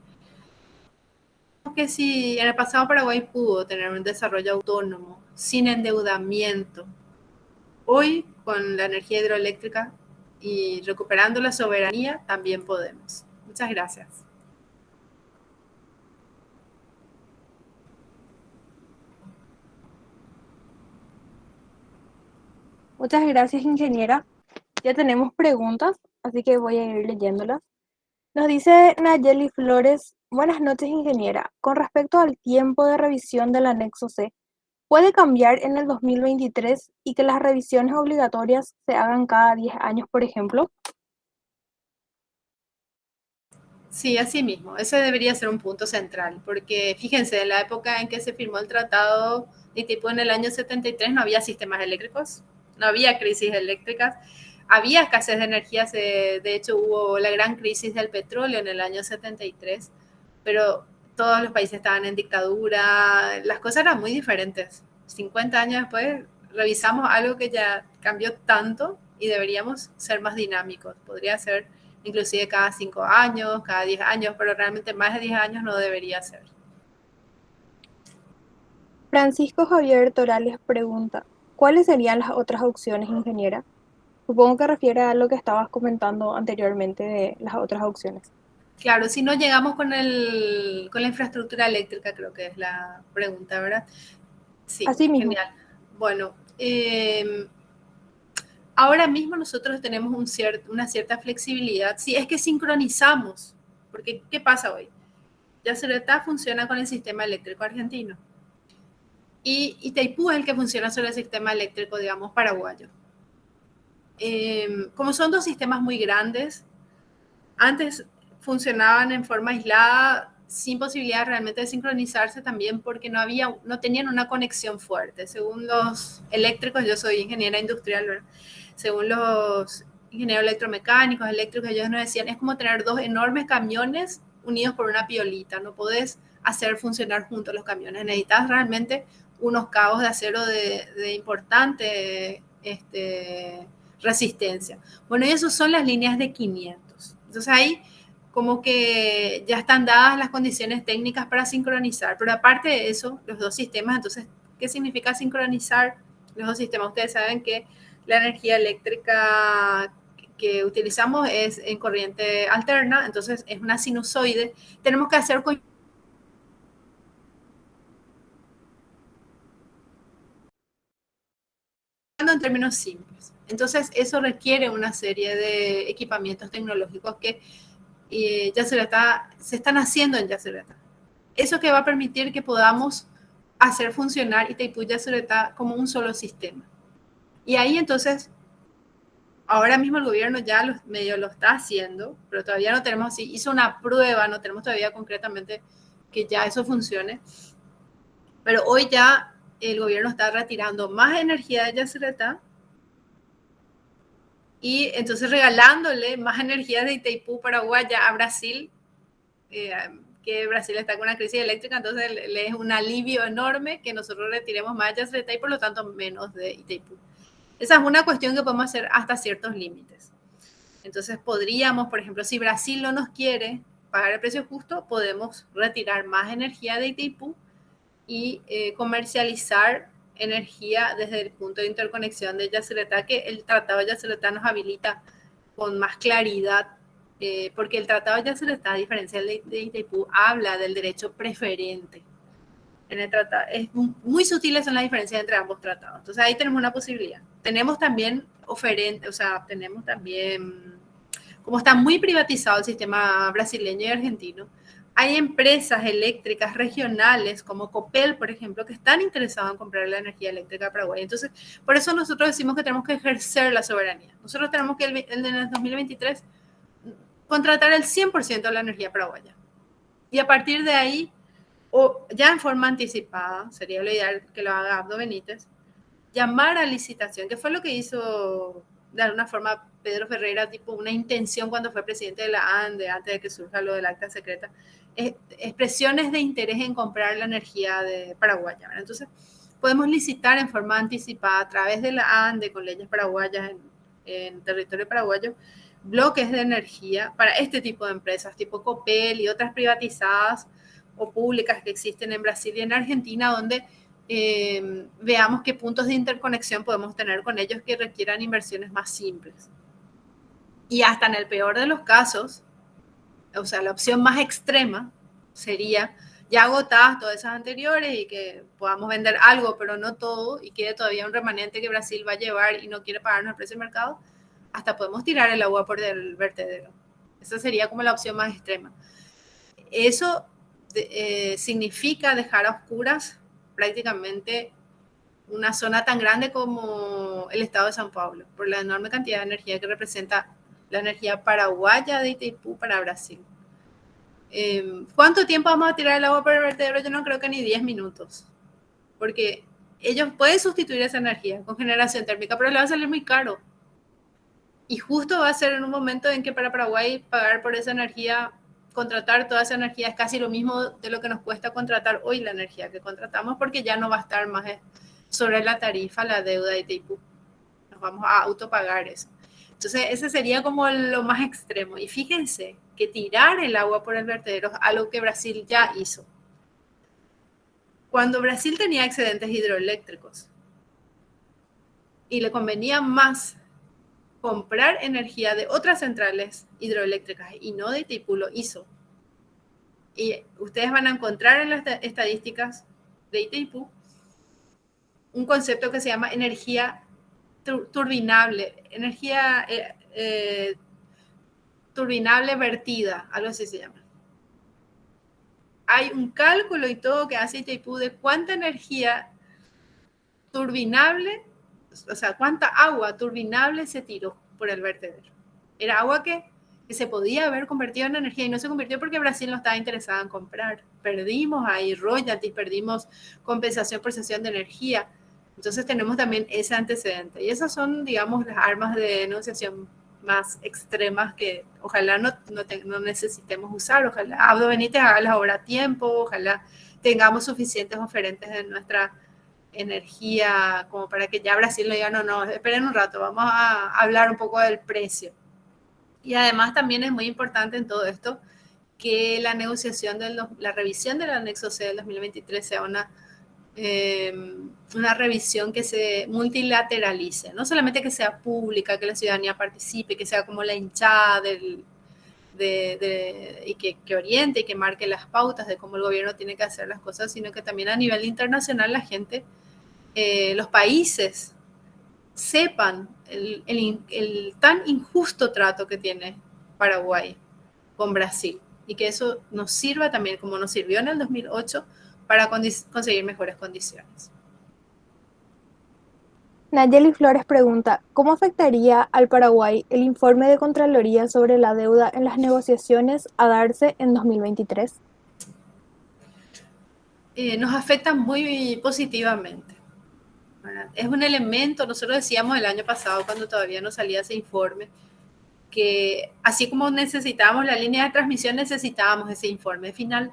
Que si en el pasado Paraguay pudo tener un desarrollo autónomo, sin endeudamiento, hoy con la energía hidroeléctrica y recuperando la soberanía, también podemos. Muchas gracias. Muchas gracias, ingeniera. Ya tenemos preguntas, así que voy a ir leyéndolas. Nos dice Nayeli Flores, buenas noches, ingeniera. Con respecto al tiempo de revisión del anexo C, ¿puede cambiar en el 2023 y que las revisiones obligatorias se hagan cada 10 años, por ejemplo? Sí, así mismo. Ese debería ser un punto central, porque fíjense, en la época en que se firmó el tratado de tipo en el año 73 no había sistemas eléctricos, no había crisis eléctricas, había escasez de energía, de hecho hubo la gran crisis del petróleo en el año 73, pero todos los países estaban en dictadura, las cosas eran muy diferentes. 50 años después revisamos algo que ya cambió tanto y deberíamos ser más dinámicos. Podría ser inclusive cada 5 años, cada 10 años, pero realmente más de 10 años no debería ser. Francisco Javier Torales pregunta, ¿cuáles serían las otras opciones, ingeniera? Supongo que refiere a lo que estabas comentando anteriormente de las otras opciones. Claro, si no llegamos con la infraestructura eléctrica, creo que es la pregunta, ¿verdad? Sí, Así mismo. genial. Bueno, ahora mismo nosotros tenemos una cierta flexibilidad, si es que sincronizamos, porque ¿qué pasa hoy? Yacyretá funciona con el sistema eléctrico argentino y Itaipú es el que funciona sobre el sistema eléctrico, digamos, paraguayo. Como son dos sistemas muy grandes, antes funcionaban en forma aislada, sin posibilidad realmente de sincronizarse también porque no tenían una conexión fuerte. Según los eléctricos, yo soy ingeniera industrial, ¿verdad? Según los ingenieros electromecánicos, eléctricos, ellos nos decían, es como tener dos enormes camiones unidos por una piolita, no podés hacer funcionar juntos los camiones, necesitas realmente unos cabos de acero de importante resistencia. Bueno, y esas son las líneas de 500. Entonces ahí como que ya están dadas las condiciones técnicas para sincronizar, pero aparte de eso, los dos sistemas, entonces, ¿qué significa sincronizar los dos sistemas? Ustedes saben que la energía eléctrica que utilizamos es en corriente alterna, entonces es una sinusoide. Tenemos que hacer en términos simples. Entonces, eso requiere una serie de equipamientos tecnológicos que se están haciendo en Yacyretá. eso que va a permitir que podamos hacer funcionar Itaipú y Yacyretá como un solo sistema. Y ahí entonces, ahora mismo el gobierno ya medio lo está haciendo, pero todavía no tenemos así, hizo una prueba, no tenemos todavía concretamente que ya eso funcione, pero hoy ya el gobierno está retirando más energía de Yacyretá y entonces regalándole más energía de Itaipú, Paraguay, ya a Brasil, que Brasil está con una crisis eléctrica, entonces le es un alivio enorme que nosotros retiremos más de Yacyretá y por lo tanto menos de Itaipú. Esa es una cuestión que podemos hacer hasta ciertos límites. Entonces podríamos, por ejemplo, si Brasil no nos quiere pagar el precio justo, podemos retirar más energía de Itaipú y comercializar energía desde el punto de interconexión de Yacyretá, que el Tratado de Yacyretá nos habilita con más claridad, porque el Tratado de Yacyretá, a diferencia de Itaipú, habla del derecho preferente. En el tratado, muy sutiles son las diferencias entre ambos tratados. Entonces ahí tenemos una posibilidad. Tenemos también tenemos también, como está muy privatizado el sistema brasileño y argentino, hay empresas eléctricas regionales como Copel, por ejemplo, que están interesadas en comprar la energía eléctrica a Paraguay. Entonces, por eso nosotros decimos que tenemos que ejercer la soberanía. Nosotros tenemos que en el 2023 contratar el 100% de la energía paraguaya. Y a partir de ahí, o ya en forma anticipada, sería lo ideal que lo haga Abdo Benítez, llamar a licitación, que fue lo que hizo de alguna forma Pedro Ferreira, tipo una intención cuando fue presidente de la ANDE, antes de que surja lo del acta secreta, expresiones de interés en comprar la energía de Paraguay. Entonces, podemos licitar en forma anticipada a través de la ANDE con leyes paraguayas en territorio paraguayo, bloques de energía para este tipo de empresas, tipo Copel y otras privatizadas o públicas que existen en Brasil y en Argentina, donde veamos qué puntos de interconexión podemos tener con ellos que requieran inversiones más simples. Y hasta en el peor de los casos, o sea, la opción más extrema sería ya agotadas todas esas anteriores y que podamos vender algo, pero no todo, y quede todavía un remanente que Brasil va a llevar y no quiere pagarnos el precio del mercado, hasta podemos tirar el agua por el vertedero. Esa sería como la opción más extrema. Eso significa dejar a oscuras prácticamente una zona tan grande como el estado de San Pablo, por la enorme cantidad de energía que representa la energía paraguaya de Itaipú para Brasil. ¿Cuánto tiempo vamos a tirar el agua por el vertedero? Yo no creo que ni 10 minutos, porque ellos pueden sustituir esa energía con generación térmica, pero le va a salir muy caro. Y justo va a ser en un momento en que para Paraguay pagar por esa energía, contratar toda esa energía es casi lo mismo de lo que nos cuesta contratar hoy la energía que contratamos, porque ya no va a estar más sobre la tarifa la deuda de Itaipú. Nos vamos a autopagar eso. Entonces, ese sería como lo más extremo. Y fíjense que tirar el agua por el vertedero es algo que Brasil ya hizo. Cuando Brasil tenía excedentes hidroeléctricos y le convenía más comprar energía de otras centrales hidroeléctricas y no de Itaipú, lo hizo. Y ustedes van a encontrar en las estadísticas de Itaipú un concepto que se llama energía turbinable, energía turbinable vertida, algo así se llama. Hay un cálculo y todo que hace Itaipú de cuánta energía turbinable, o sea, cuánta agua turbinable se tiró por el vertedero. Era agua que se podía haber convertido en energía y no se convirtió porque Brasil no estaba interesado en comprar. Perdimos ahí royalties, perdimos compensación por cesión de energía. Entonces tenemos también ese antecedente. Y esas son, digamos, las armas de negociación más extremas que ojalá no necesitemos usar. Ojalá Abdo Benítez haga las obras a tiempo, ojalá tengamos suficientes oferentes de nuestra energía como para que ya Brasil le diga, no, esperen un rato, vamos a hablar un poco del precio. Y además también es muy importante en todo esto que la negociación, la revisión del anexo C del 2023 sea una revisión que se multilateralice, no solamente que sea pública, que la ciudadanía participe, que sea como la hinchada y que oriente y que marque las pautas de cómo el gobierno tiene que hacer las cosas, sino que también a nivel internacional la gente, los países sepan el tan injusto trato que tiene Paraguay con Brasil y que eso nos sirva también, como nos sirvió en el 2008, para conseguir mejores condiciones. Nayeli Flores pregunta, ¿cómo afectaría al Paraguay el informe de Contraloría sobre la deuda en las negociaciones a darse en 2023? Nos afecta muy positivamente, ¿verdad? Es un elemento, nosotros decíamos el año pasado, cuando todavía no salía ese informe, que así como necesitábamos la línea de transmisión, necesitábamos ese informe final,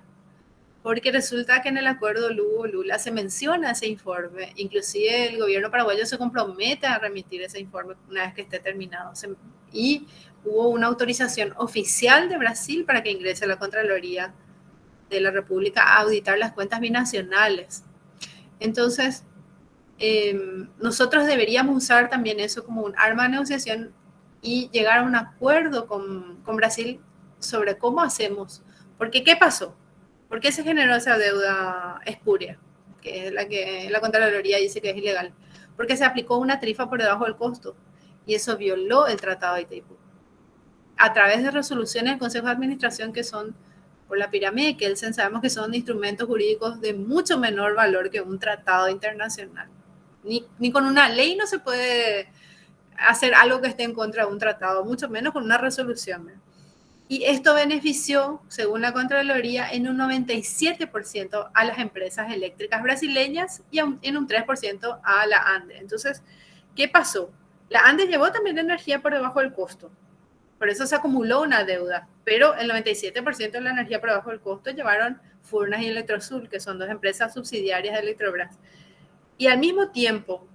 porque resulta que en el acuerdo Lugo-Lula se menciona ese informe, inclusive el gobierno paraguayo se compromete a remitir ese informe una vez que esté terminado. Y hubo una autorización oficial de Brasil para que ingrese a la Contraloría de la República a auditar las cuentas binacionales. Entonces, nosotros deberíamos usar también eso como un arma de negociación y llegar a un acuerdo con Brasil sobre cómo hacemos. Porque, ¿qué pasó? ¿Por qué se generó esa deuda espuria? Que es la que la Contraloría dice que es ilegal. Porque se aplicó una tarifa por debajo del costo y eso violó el Tratado de Itaipú. A través de resoluciones del Consejo de Administración que son por la pirámide de Kelsen, sabemos que son instrumentos jurídicos de mucho menor valor que un tratado internacional. Ni con una ley no se puede hacer algo que esté en contra de un tratado, mucho menos con una resolución. Y esto benefició, según la Contraloría, en un 97% a las empresas eléctricas brasileñas y en un 3% a la ANDE. Entonces, ¿qué pasó? La ANDE llevó también energía por debajo del costo. Por eso se acumuló una deuda. Pero el 97% de la energía por debajo del costo llevaron Furnas y Electrosul, que son dos empresas subsidiarias de Electrobras. Y al mismo tiempo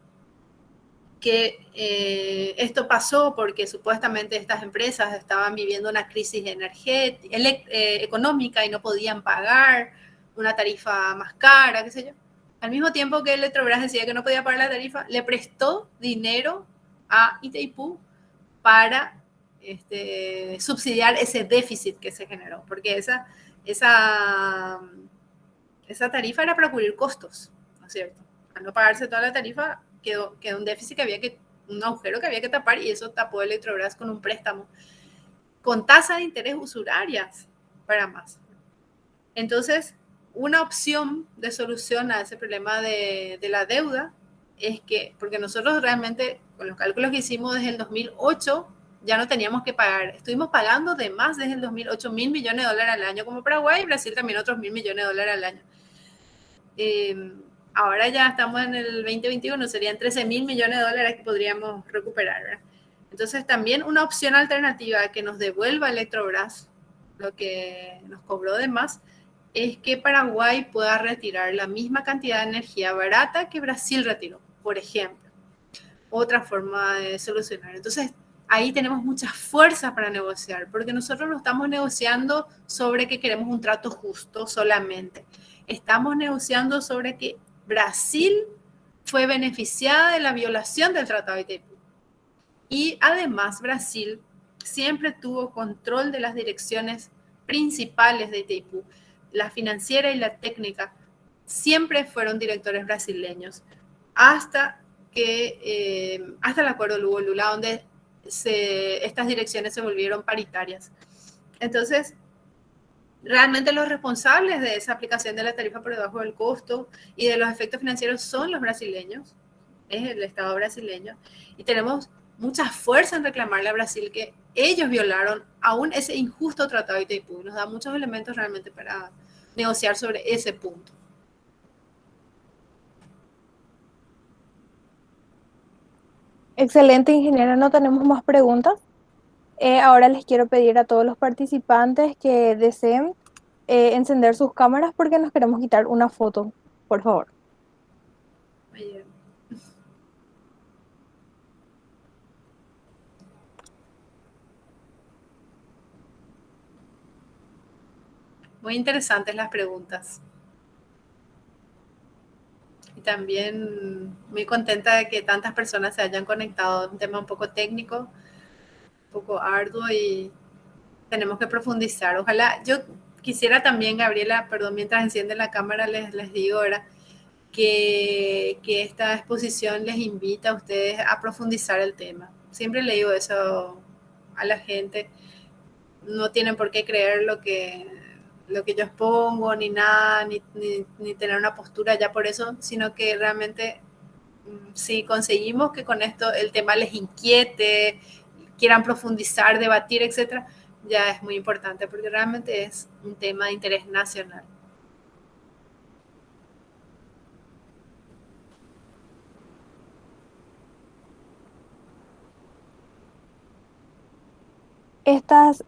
que esto pasó porque supuestamente estas empresas estaban viviendo una crisis económica y no podían pagar una tarifa más cara, qué sé yo. Al mismo tiempo que Electrobras decía que no podía pagar la tarifa, le prestó dinero a Itaipú para subsidiar ese déficit que se generó, porque esa, esa tarifa era para cubrir costos, ¿no es cierto? Al no pagarse toda la tarifa, quedó un déficit que había que, un agujero que había que tapar y eso tapó Electrobras con un préstamo con tasa de interés usurarias para más. Entonces, una opción de solución a ese problema de la deuda es que, porque nosotros realmente, con los cálculos que hicimos desde el 2008, ya no teníamos que pagar. Estuvimos pagando de más desde el 2008 $1.000 millones al año como Paraguay y Brasil también otros $1.000 millones al año. Ahora ya estamos en el 2021, serían $13.000 millones que podríamos recuperar, ¿verdad? Entonces también una opción alternativa que nos devuelva Electrobras lo que nos cobró de más es que Paraguay pueda retirar la misma cantidad de energía barata que Brasil retiró, por ejemplo. Otra forma de solucionar. Entonces, ahí tenemos mucha fuerza para negociar, porque nosotros no estamos negociando sobre que queremos un trato justo solamente. Estamos negociando sobre que Brasil fue beneficiada de la violación del Tratado de Itaipú. Y además Brasil siempre tuvo control de las direcciones principales de Itaipú. La financiera y la técnica siempre fueron directores brasileños hasta hasta el acuerdo Lugo-Lula, donde estas direcciones se volvieron paritarias. Entonces, realmente los responsables de esa aplicación de la tarifa por debajo del costo y de los efectos financieros son los brasileños, es el Estado brasileño, y tenemos mucha fuerza en reclamarle a Brasil que ellos violaron aún ese injusto tratado de Itaipú. Y nos da muchos elementos realmente para negociar sobre ese punto. Excelente, ingeniera, no tenemos más preguntas. Ahora les quiero pedir a todos los participantes que deseen encender sus cámaras porque nos queremos quitar una foto, por favor. Muy interesantes las preguntas. Y también muy contenta de que tantas personas se hayan conectado. Un tema un poco técnico, un poco arduo y tenemos que profundizar. Ojalá, yo quisiera también, Gabriela, perdón, mientras enciende la cámara les digo ahora que esta exposición les invita a ustedes a profundizar el tema. Siempre le digo eso a la gente, no tienen por qué creer lo que yo expongo, ni nada, ni tener una postura ya por eso, sino que realmente si conseguimos que con esto el tema les inquiete, quieran profundizar, debatir, etcétera, ya es muy importante porque realmente es un tema de interés nacional.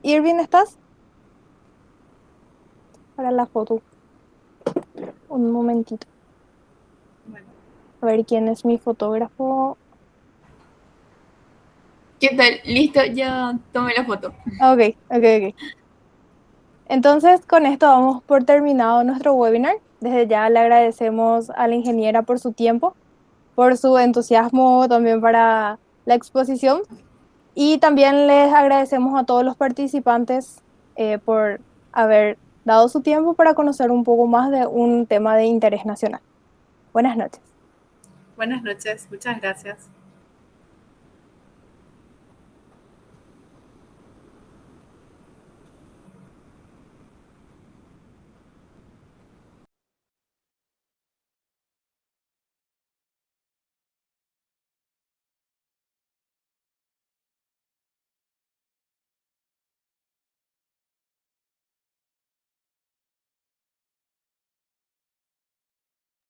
Irving, ¿estás? Para la foto. Un momentito. Bueno, A ver quién es mi fotógrafo. ¿Qué tal? Listo, ya tomé la foto. Ok, ok, ok. Entonces, con esto damos por terminado nuestro webinar. Desde ya le agradecemos a la ingeniera por su tiempo, por su entusiasmo también para la exposición y también les agradecemos a todos los participantes por haber dado su tiempo para conocer un poco más de un tema de interés nacional. Buenas noches. buenas noches, muchas gracias.